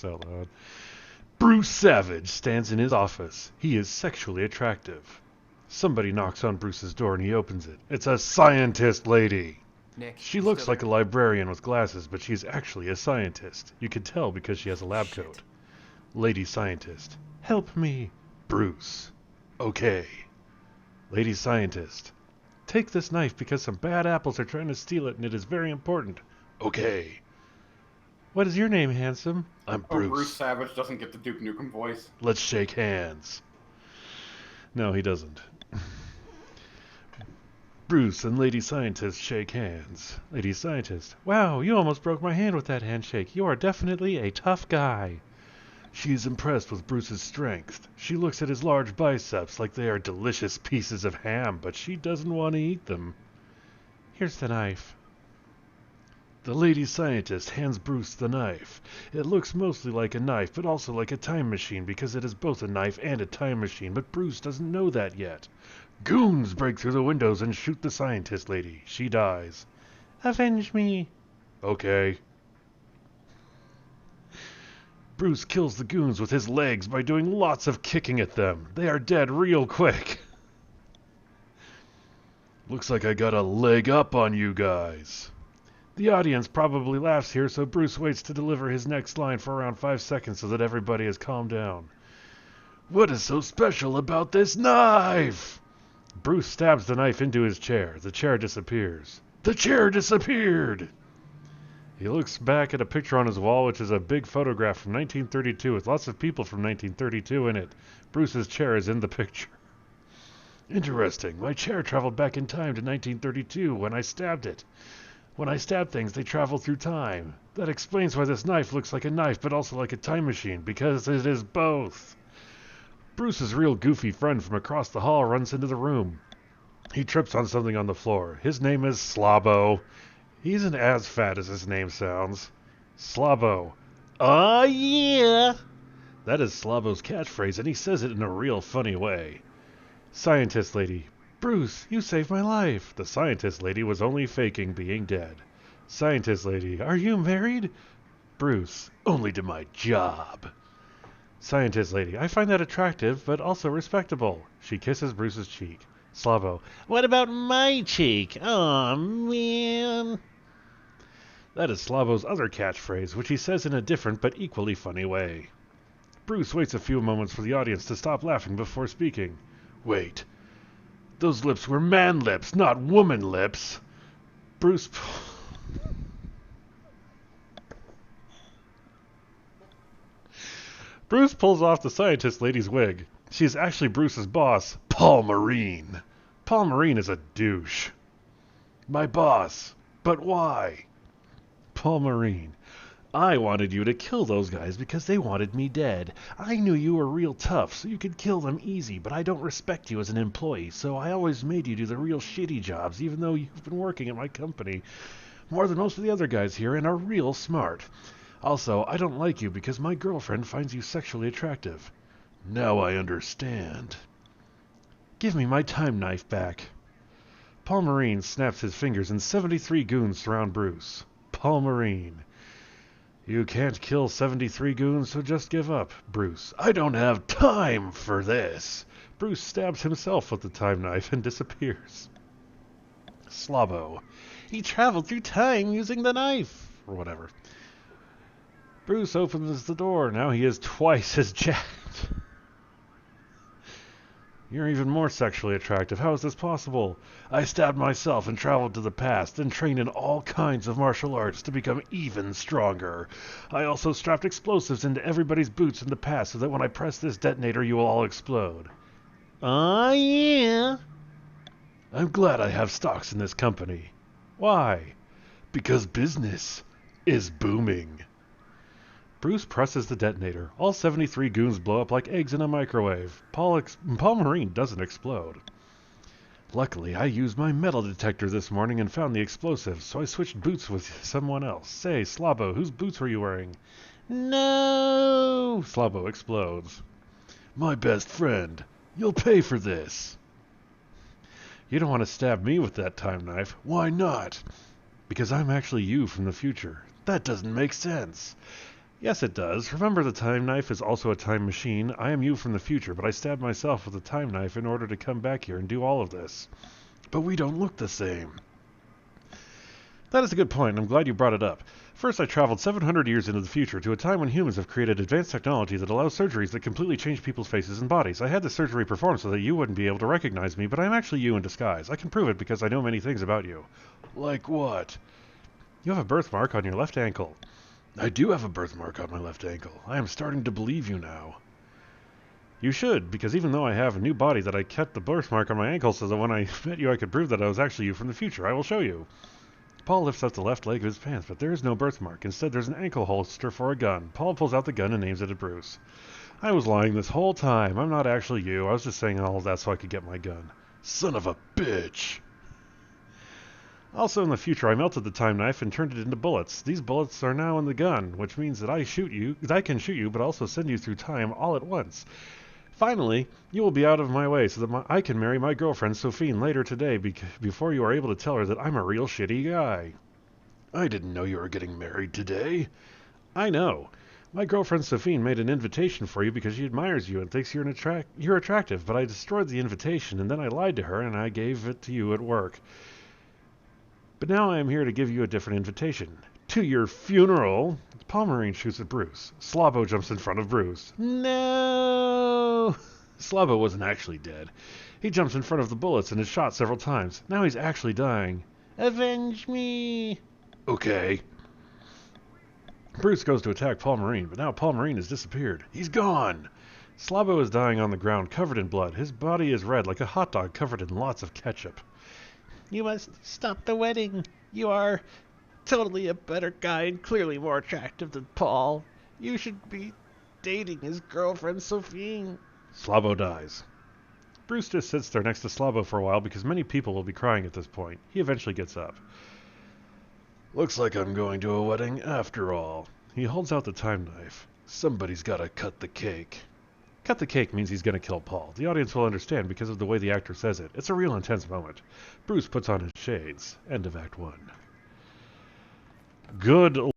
laughs out loud. Bruce Savage stands in his office. He is sexually attractive. Somebody knocks on Bruce's door and he opens it. It's a scientist lady. Nick, She you looks still like a there? librarian with glasses, but she's actually a scientist. You can tell because she has a lab Shit. coat. Lady scientist. Help me. Bruce. Okay. Lady scientist. Take this knife because some bad apples are trying to steal it and it is very important. Okay. What is your name, handsome? I'm Oh, Bruce. Bruce Savage doesn't get the Duke Nukem voice. Let's shake hands. No, he doesn't. Bruce and Lady Scientist shake hands. Lady Scientist. Wow, you almost broke my hand with that handshake. You are definitely a tough guy. She is impressed with Bruce's strength. She looks at his large biceps like they are delicious pieces of ham, but she doesn't want to eat them. Here's the knife. The Lady Scientist hands Bruce the knife. It looks mostly like a knife, but also like a time machine because it is both a knife and a time machine, but Bruce doesn't know that yet. Goons break through the windows and shoot the scientist lady. She dies. Avenge me. Okay. Bruce kills the goons with his legs by doing lots of kicking at them. They are dead real quick. Looks like I got a leg up on you guys. The audience probably laughs here, so Bruce waits to deliver his next line for around 5 seconds so that everybody has calmed down. What is so special about this knife? Bruce stabs the knife into his chair. The chair disappears. The chair disappeared! He looks back at a picture on his wall, which is a big photograph from 1932 with lots of people from 1932 in it. Bruce's chair is in the picture. Interesting. My chair traveled back in time to 1932 when I stabbed it. When I stab things, they travel through time. That explains why this knife looks like a knife, but also like a time machine, because it is both. Bruce's real goofy friend from across the hall runs into the room. He trips on something on the floor. His name is Slabo. He isn't as fat as his name sounds. Slabo. Oh yeah! That is Slabo's catchphrase, and he says it in a real funny way. Scientist lady. Bruce, you saved my life. The scientist lady was only faking being dead. Scientist lady. Are you married? Bruce. Only to my job. Scientist lady. I find that attractive, but also respectable. She kisses Bruce's cheek. Slavo. What about my cheek? Aw, man. That is Slavo's other catchphrase, which he says in a different but equally funny way. Bruce waits a few moments for the audience to stop laughing before speaking. Wait. Those lips were man lips, not woman lips. Bruce... Bruce pulls off the scientist lady's wig. She is actually Bruce's boss, Paul Marine. Paul Marine is a douche. My boss. But why? Paul Marine. I wanted you to kill those guys because they wanted me dead. I knew you were real tough, so you could kill them easy, but I don't respect you as an employee, so I always made you do the real shitty jobs, even though you've been working at my company more than most of the other guys here and are real smart. Also, I don't like you because my girlfriend finds you sexually attractive. Now I understand. Give me my time knife back. Paul Marine snaps his fingers and 73 goons surround Bruce. Paul Marine. You can't kill 73 goons, so just give up. Bruce. I don't have time for this. Bruce stabs himself with the time knife and disappears. Slabo. He traveled through time using the knife. Or whatever. Bruce opens the door. Now he is twice as jacked. You're even more sexually attractive. How is this possible? I stabbed myself and traveled to the past, then trained in all kinds of martial arts to become even stronger. I also strapped explosives into everybody's boots in the past so that when I press this detonator, you will all explode. Oh, yeah. I'm glad I have stocks in this company. Why? Because business is booming. Bruce presses the detonator. All 73 goons blow up like eggs in a microwave. Paul Marine doesn't explode. Luckily, I used my metal detector this morning and found the explosives, so I switched boots with someone else. Say, Slabo, whose boots were you wearing? No! Slabo explodes. My best friend. You'll pay for this. You don't want to stab me with that time knife. Why not? Because I'm actually you from the future. That doesn't make sense. Yes, it does. Remember, the time knife is also a time machine. I am you from the future, but I stabbed myself with a time knife in order to come back here and do all of this. But we don't look the same. That is a good point, and I'm glad you brought it up. First, I traveled 700 years into the future to a time when humans have created advanced technology that allows surgeries that completely change people's faces and bodies. I had the surgery performed so that you wouldn't be able to recognize me, but I'm actually you in disguise. I can prove it because I know many things about you. Like what? You have a birthmark on your left ankle. I do have a birthmark on my left ankle. I am starting to believe you now. You should, because even though I have a new body, that I kept the birthmark on my ankle so that when I met you I could prove that I was actually you from the future. I will show you. Paul lifts up the left leg of his pants, but there is no birthmark. Instead, there's an ankle holster for a gun. Paul pulls out the gun and aims it at Bruce. I was lying this whole time. I'm not actually you. I was just saying all of that so I could get my gun. Son of a bitch! Also in the future, I melted the time knife and turned it into bullets. These bullets are now in the gun, which means that I can shoot you, but also send you through time all at once. Finally, you will be out of my way so that I can marry my girlfriend Sophine later today before you are able to tell her that I'm a real shitty guy. I didn't know you were getting married today. I know. My girlfriend Sophine made an invitation for you because she admires you and thinks you're attractive, but I destroyed the invitation and then I lied to her and I gave it to you at work. But now I am here to give you a different invitation. To your funeral. Paul Marine shoots at Bruce. Slavo jumps in front of Bruce. No! Slavo wasn't actually dead. He jumps in front of the bullets and is shot several times. Now he's actually dying. Avenge me! Okay. Bruce goes to attack Paul Marine, but now Paul Marine has disappeared. He's gone! Slavo is dying on the ground, covered in blood. His body is red like a hot dog covered in lots of ketchup. You must stop the wedding. You are totally a better guy and clearly more attractive than Paul. You should be dating his girlfriend Sophine. Slavo dies. Bruce just sits there next to Slavo for a while because many people will be crying at this point. He eventually gets up. Looks like I'm going to a wedding after all. He holds out the time knife. Somebody's gotta cut the cake. Cut the cake means he's going to kill Paul. The audience will understand because of the way the actor says it. It's a real intense moment. Bruce puts on his shades. End of Act 1. Good